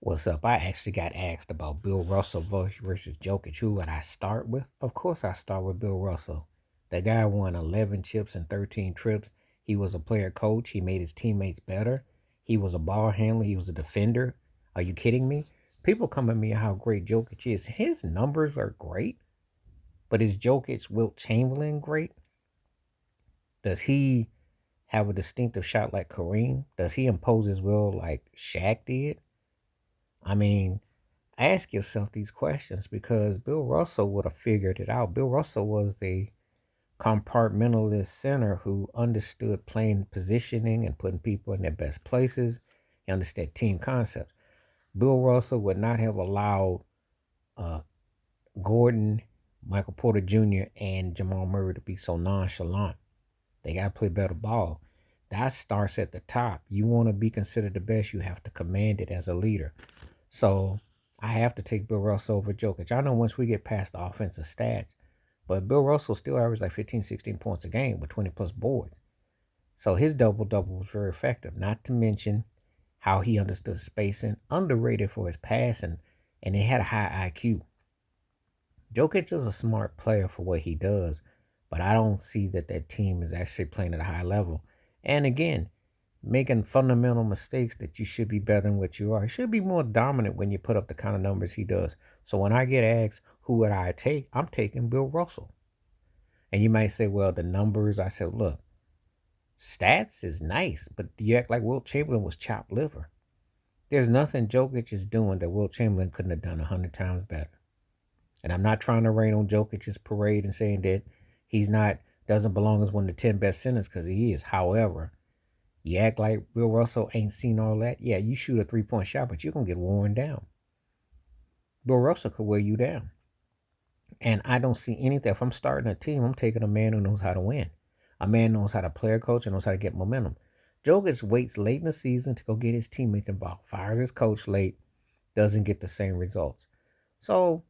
What's up? I actually got asked about Bill Russell versus Jokic. Who would I start with? Of course, I start with Bill Russell. The guy won 11 chips and 13 trips. He was a player coach. He made his teammates better. He was a ball handler. He was a defender. Are you kidding me? People come at me how great Jokic is. His numbers are great, but is Jokic Wilt Chamberlain great? Does he have a distinctive shot like Kareem? Does he impose his will like Shaq did? I mean, ask yourself these questions because Bill Russell would have figured it out. Bill Russell was a compartmentalist center who understood playing positioning and putting people in their best places. He understood team concepts. Bill Russell would not have allowed uh, Gordon, Michael Porter Jr., and Jamal Murray to be so nonchalant. They got to play better ball. That starts at the top. You want to be considered the best, you have to command it as a leader. So I have to take Bill Russell over Jokic. I know once we get past the offensive stats, but Bill Russell still averaged like 15, 16 points a game with 20 plus boards. So his double-double was very effective, not to mention how he understood spacing, underrated for his passing, and he had a high IQ. Jokic is a smart player for what he does, but I don't see that team is actually playing at a high level. And again, making fundamental mistakes that you should be better than what you are. He should be more dominant when you put up the kind of numbers he does. So when I get asked who would I take, I'm taking Bill Russell. And you might say, well, the numbers. I said, look, stats is nice, but you act like Wilt Chamberlain was chopped liver. There's nothing Jokic is doing that Wilt Chamberlain couldn't have done 100 times better. And I'm not trying to rain on Jokic's parade and saying that he's not doesn't belong as one of the 10 best centers because he is. However, you act like Bill Russell ain't seen all that. Yeah, you shoot a 3-point shot, but you're going to get worn down. Bill Russell could wear you down. And I don't see anything. If I'm starting a team, I'm taking a man who knows how to win. A man knows how to player coach and knows how to get momentum. Jokic waits late in the season to go get his teammates involved. Fires his coach late, doesn't get the same results. So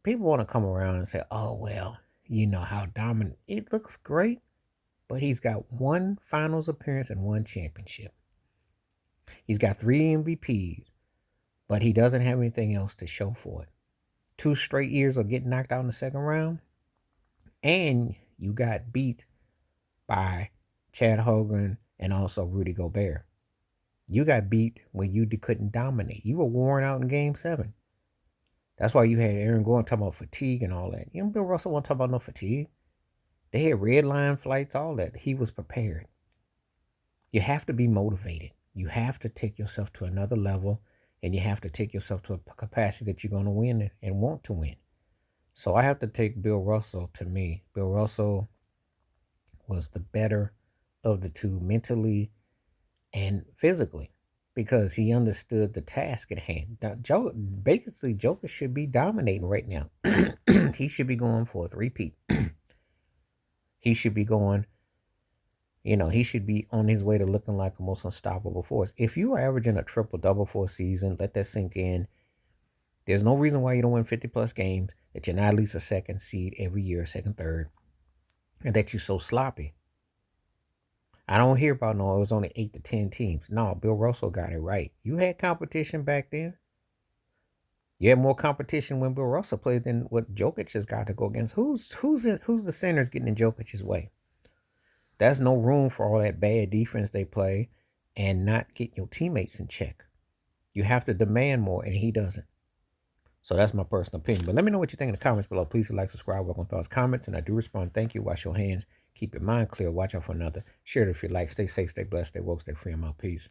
people want to come around and say, oh, well, you know how dominant. It looks great, but he's got one finals appearance and one championship. He's got 3 MVPs, but he doesn't have anything else to show for it. 2 straight years of getting knocked out in the second round, and you got beat by Chad Hogan and also Rudy Gobert. You got beat when you couldn't dominate. You were worn out in Game 7. That's why you had Aaron Gordon talking about fatigue and all that. You know, Bill Russell wasn't talking about no fatigue. They had red line flights, all that. He was prepared. You have to be motivated. You have to take yourself to another level, and you have to take yourself to a capacity that you're going to win and want to win. So I have to take Bill Russell. To me, Bill Russell was the better of the two mentally and physically because he understood the task at hand. Now, basically, Joker should be dominating right now. He should be going for a three-peat. He should be going, he should be on his way to looking like a most unstoppable force. If you are averaging a triple-double for a season, let that sink in. There's no reason why you don't win 50-plus games, that you're not at least a second seed every year, second, third, and that you're so sloppy. I don't hear about, no, it was only 8 to 10 teams. No, Bill Russell got it right. You had competition back then. You had more competition when Bill Russell played than what Jokic has got to go against. Who's the centers getting in Jokic's way? There's no room for all that bad defense they play and not get your teammates in check. You have to demand more, and he doesn't. So that's my personal opinion. But let me know what you think in the comments below. Please like, subscribe, welcome thoughts, comments, and I do respond. Thank you. Wash your hands. Keep your mind clear. Watch out for another. Share it if you like. Stay safe, stay blessed, stay woke, stay free. I'm out. Peace.